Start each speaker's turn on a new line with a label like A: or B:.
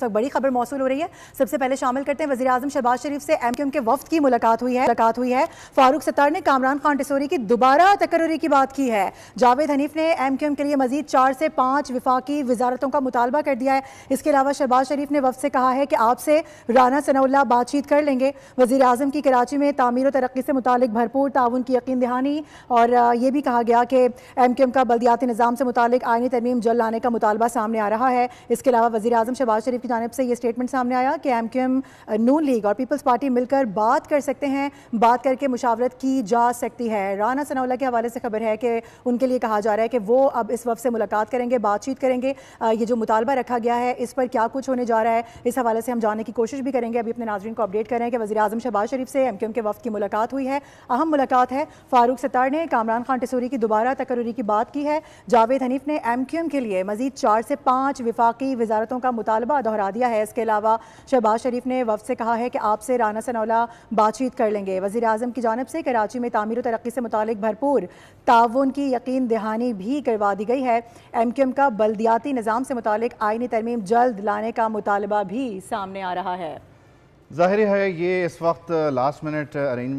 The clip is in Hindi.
A: तक बड़ी खबर मौसूल हो रही है। सबसे पहले शामिल करते हैं, वज़ीर-ए-आज़म शहबाज शरीफ से एमक्यूएम के वफ्द की मुलाकात हुई है। फारूक सत्तार ने कामरान खान टिसोरी की दोबारा तकर्रुरी की बात की है। जावेद हनीफ ने एमक्यूएम के लिए मजीद 4 से 5 विफाकी वजारतों का मुतालबा कर दिया है। इसके अलावा शहबाज शरीफ ने वफ्द से कहा है कि आपसे राना सनाउल्लाह बातचीत कर लेंगे। वज़ीर-ए-आज़म की कराची में तामीर और तरक्की से मुतालिक भरपूर ताउन की यकीन दहानी, और ये भी कहा गया कि एमक्यूएम का बल्दियाती निज़ाम से मुतालिक आईनी तरमीम जल्द लाने का मुतालबा सामने आ रहा है। इसके अलावा वज़ीर-ए-आज़म शहबाज शरीफ की जानिब से ये स्टेटमेंट सामने आया कि एमक्यूएम, नून लीग और पीपल्स पार्टी मिलकर बात कर सकते हैं, बात करके मुशावरत की जा सकती है। राना सनाउल्लाह के हवाले से खबर है कि उनके लिए कहा जा रहा है कि वो अब इस वक्त से मुलाकात करेंगे, बातचीत करेंगे। ये जो मुतालबा रखा गया है इस पर क्या कुछ होने जा रहा है, इस हवाले से हम जानने की कोशिश भी करेंगे। अभी अपने नाज़रीन को अपडेट करें कि वज़ीर-ए-आज़म शहबाज शरीफ से एमक्यूएम के वफ्द की मुलाकात हुई है। अहम मुलाकात है। फारूक सत्तार ने कामरान खान टिसोरी की दोबारा तकर्रुरी की बात की है। जावेद हनीफ ने एमक्यूएम के लिए मजीद 4 से 5 विफाकी वजारतों का मुतालबा दोहरा दिया है। इसके अलावा शहबाज शरीफ ने वफ्द से कहा है कि आपसे राना सनाउल्लाह बातचीत कर लेंगे। वज़ीर-ए-आज़म की जानिब से कराची में तामीर और तरक्की से मुतालिक भरपूर ताउन की यकीन दहानी भी करवा दी गई है। एमक्यूएम का बल्दियाती निज़ाम से मुतालिक आईनी तरमीम जल्द लाने का मुतालबा भी सामने आ रहा है।
B: जाहिर है ये इस वक्त लास्ट मिनट अरेंजमेंट